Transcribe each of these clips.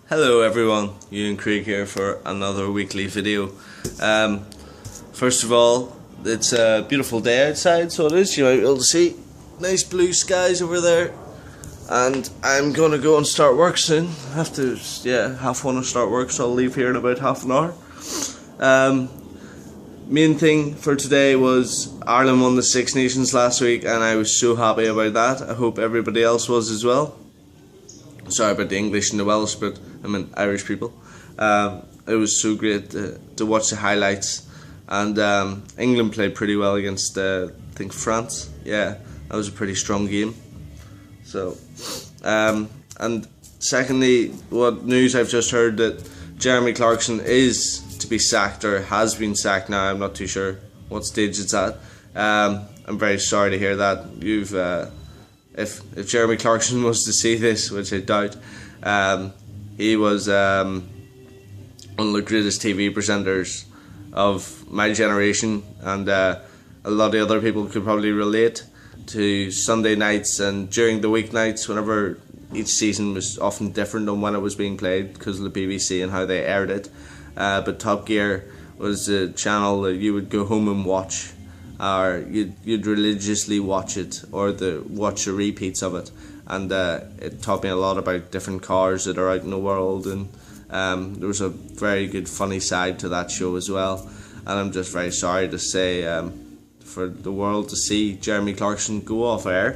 Hello everyone, Ewan Craig here for another weekly video. First of all, it's a beautiful day outside, so it is. You might be able to see nice blue skies over there. And I'm gonna go and start work soon. I have to, half one to start work, so I'll leave here in about half an hour. Main thing for today was Ireland won the Six Nations last week, and I was so happy about that. I hope everybody else was as well. Sorry about the English and the Welsh, but I mean Irish people. It was so great to watch the highlights, and England played pretty well against I think France. Yeah, that was a pretty strong game. So, and secondly, what news I've just heard that Jeremy Clarkson is to be sacked, or has been sacked now. I'm not too sure what stage it's at. I'm very sorry to hear that. If Jeremy Clarkson was to see this, which I doubt, he was one of the greatest TV presenters of my generation, and a lot of the other people could probably relate to Sunday nights and during the weeknights, whenever each season was often different on when it was being played because of the BBC and how they aired it. But Top Gear was a channel that you would go home and watch, or you'd religiously watch it, or watch the repeats of it, and it taught me a lot about different cars that are out in the world, and there was a very good funny side to that show as well. And I'm just very sorry to say, for the world to see Jeremy Clarkson go off air,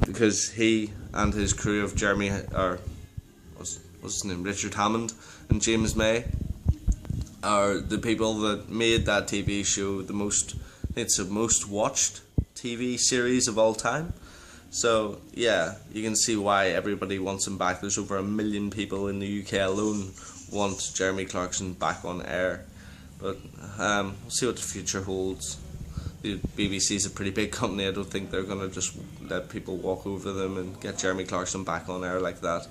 because he and his crew of what's his name, Richard Hammond and James May, are the people that made that TV show it's the most watched TV series of all time. So yeah, you can see why everybody wants him back. There's over 1 million people in the UK alone want Jeremy Clarkson back on air. But we'll see what the future holds. The BBC's a pretty big company. I don't think they're going to just let people walk over them and get Jeremy Clarkson back on air like that.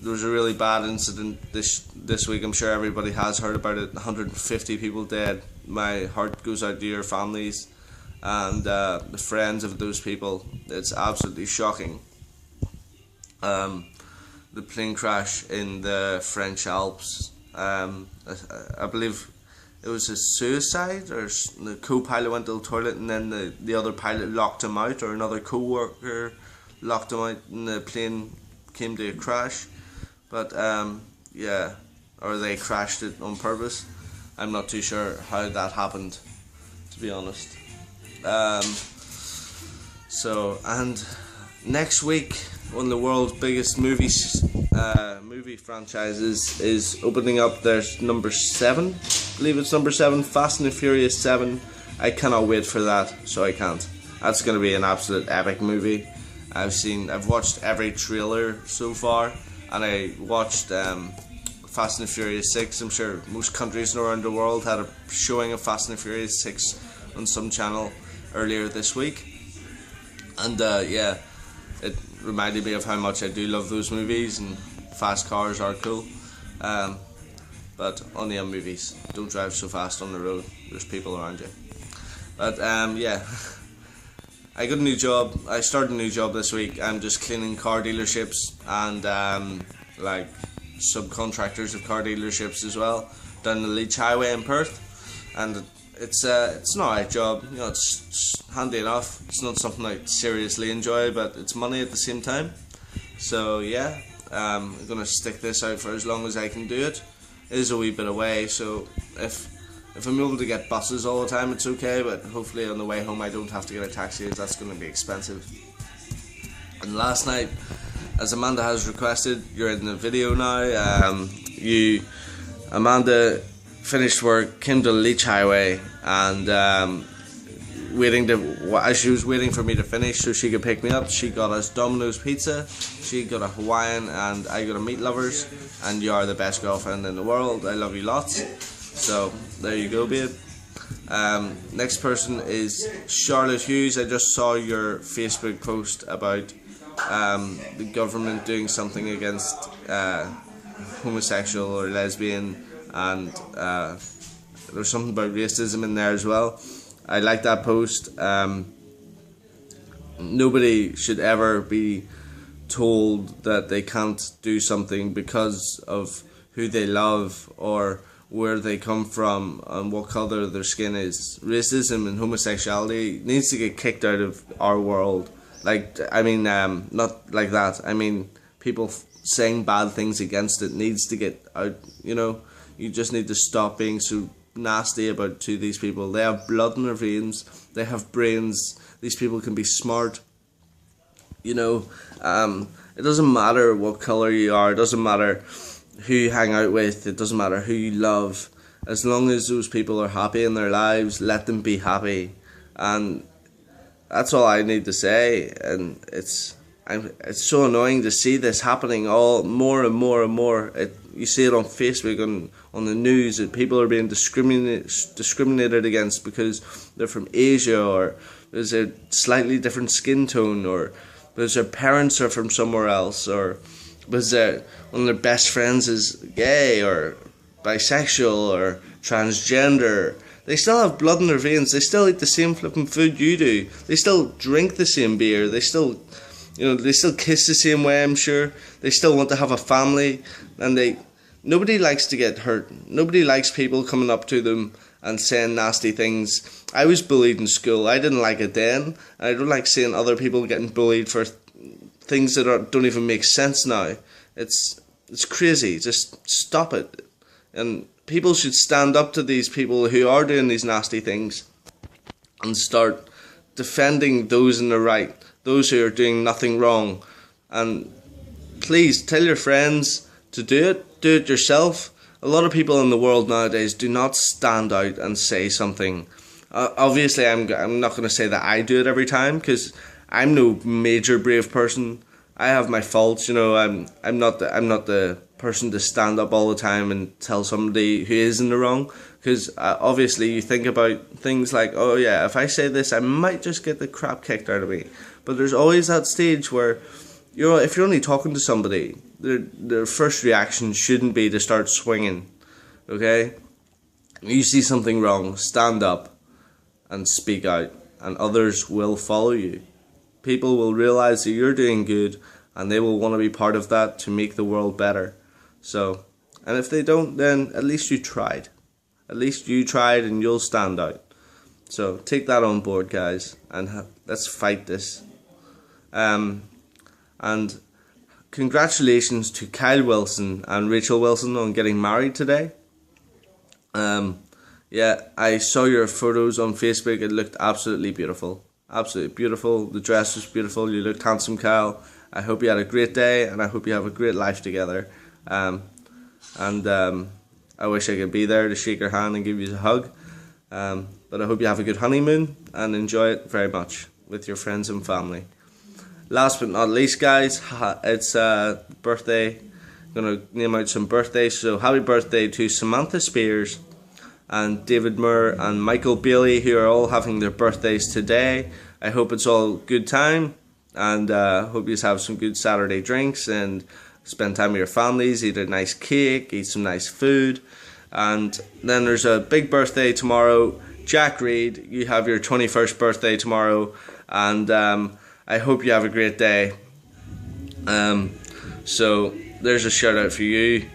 There was a really bad incident this week. I'm sure everybody has heard about it. 150 people dead. My heart goes out to your families and the friends of those people. It's absolutely shocking. The plane crash in the French Alps. I believe it was a suicide, or the co-pilot went to the toilet and then the other pilot locked him out, or another co-worker locked him out, and the plane came to a crash. But or they crashed it on purpose. I'm not too sure how that happened, to be honest. And next week, one of the world's biggest movie franchises is opening up. There's number 7, I believe it's number 7, Fast and the Furious 7. I cannot wait for that, so I can't. That's going to be an absolute epic movie. I've watched every trailer so far, and I watched Fast and the Furious 6. I'm sure most countries around the world had a showing of Fast and the Furious 6 on some channel earlier this week, and it reminded me of how much I do love those movies, and fast cars are cool, but only on movies. Don't drive so fast on the road, there's people around you. But I got a new job. I started a new job this week. I'm just cleaning car dealerships and like subcontractors of car dealerships as well, down the Leach Highway in Perth. And it's an alright job. You know, it's handy enough. It's not something I seriously enjoy, but it's money at the same time. So yeah, I'm gonna stick this out for as long as I can do it. It is a wee bit away, so if I'm able to get buses all the time, it's okay, but hopefully on the way home I don't have to get a taxi, as that's going to be expensive. And last night, as Amanda has requested, you're in the video now. Amanda finished work, came to Leach Highway, and as she was waiting for me to finish so she could pick me up, she got us Domino's pizza, she got a Hawaiian, and I got a Meat Lovers. And you are the best girlfriend in the world. I love you lots. So there you go, babe. Next person is Charlotte Hughes. I just saw your Facebook post about the government doing something against homosexual or lesbian, and there's something about racism in there as well. I like that post. Nobody should ever be told that they can't do something because of who they love or where they come from and what color their skin is. Racism and homosexuality needs to get kicked out of our world. Not like that. I mean, people saying bad things against it needs to get out. You just need to stop being so nasty about to these people. They have blood in their veins. They have brains. These people can be smart. It doesn't matter what color you are. It doesn't matter who you hang out with. It doesn't matter who you love. As long as those people are happy in their lives, let them be happy. And that's all I need to say. And it's so annoying to see this happening all more and more and more. You see it on Facebook and on the news that people are being discriminated against because they're from Asia, or there's a slightly different skin tone, or because their parents are from somewhere else, or because one of their best friends is gay or bisexual or transgender. They still have blood in their veins. They still eat the same flipping food you do. They still drink the same beer. They still kiss the same way, I'm sure. They still want to have a family, and nobody likes to get hurt. Nobody likes people coming up to them and saying nasty things. I was bullied in school. I didn't like it then. I don't like seeing other people getting bullied for things that don't even make sense now. It's crazy. Just stop it. And people should stand up to these people who are doing these nasty things and start defending those in the right, those who are doing nothing wrong. And please tell your friends to do it yourself. A lot of people in the world nowadays do not stand out and say something. Obviously, I'm not going to say that I do it every time, because I'm no major brave person. I have my faults, I'm not the person to stand up all the time and tell somebody who is in the wrong, because obviously you think about things like, oh yeah, if I say this, I might just get the crap kicked out of me. But there's always that stage where, if you're only talking to somebody, their first reaction shouldn't be to start swinging, okay? You see something wrong, stand up and speak out, and others will follow you. People will realize that you're doing good, and they will want to be part of that to make the world better. So, and if they don't, then at least you tried. At least you tried, and you'll stand out. So take that on board, guys, and let's fight this. And congratulations to Kyle Wilson and Rachel Wilson on getting married today. Yeah, I saw your photos on Facebook. It looked absolutely beautiful. Absolutely beautiful. The dress was beautiful. You looked handsome, Kyle. I hope you had a great day, and I hope you have a great life together. I wish I could be there to shake your hand and give you a hug. But I hope you have a good honeymoon and enjoy it very much with your friends and family. Last but not least, guys, it's birthday. I'm going to name out some birthdays. So happy birthday to Samantha Spears and David Moore and Michael Bailey, who are all having their birthdays today. I hope it's all good time, and hope you have some good Saturday drinks and spend time with your families, eat a nice cake, eat some nice food. And then there's a big birthday tomorrow. Jack Reed, you have your 21st birthday tomorrow, and I hope you have a great day. So there's a shout out for you.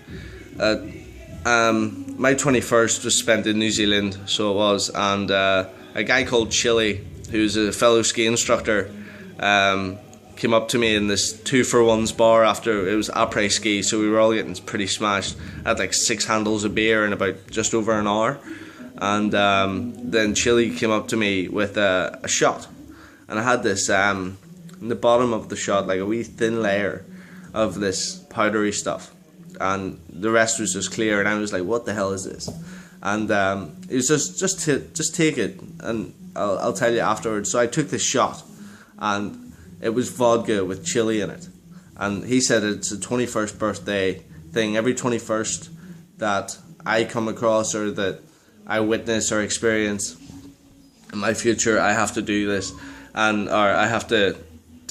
My 21st was spent in New Zealand, so it was, and a guy called Chili, who's a fellow ski instructor, came up to me in this 2-for-1s bar after it was après ski, so we were all getting pretty smashed. I had like 6 handles of beer in about just over an hour, and then Chili came up to me with a shot, and I had this in the bottom of the shot, like a wee thin layer of this powdery stuff, and the rest was just clear, and I was like, what the hell is this? And it was just take it, and I'll tell you afterwards. So I took this shot, and it was vodka with chili in it, and he said it's a 21st birthday thing. Every 21st that I come across or that I witness or experience in my future, I have to do this, or I have to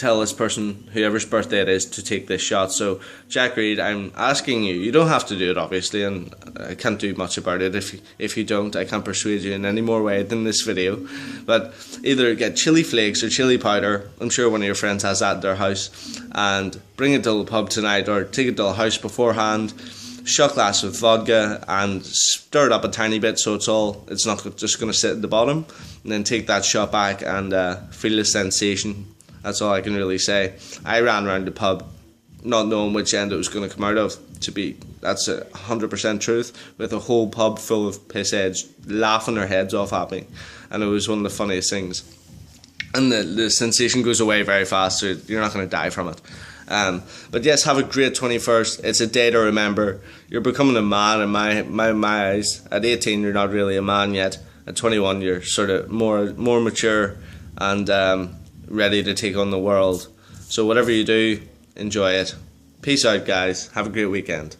tell this person, whoever's birthday it is, to take this shot. So Jack Reed, I'm asking you, you don't have to do it obviously, and I can't do much about it if you don't. I can't persuade you in any more way than this video, but either get chili flakes or chili powder, I'm sure one of your friends has that at their house, and bring it to the pub tonight, or take it to the house beforehand, shot glass with vodka and stir it up a tiny bit so it's not just going to sit at the bottom, and then take that shot back and feel the sensation. That's all I can really say. I ran around the pub not knowing which end it was going to come out of. That's 100% truth, with a whole pub full of pissheads laughing their heads off at me, and it was one of the funniest things. And the sensation goes away very fast, so you're not going to die from it. But yes, have a great 21st. It's a day to remember. You're becoming a man in my eyes. At 18, you're not really a man yet. At 21, you're sort of more mature and ready to take on the world. So whatever you do, enjoy it. Peace out, guys. Have a great weekend.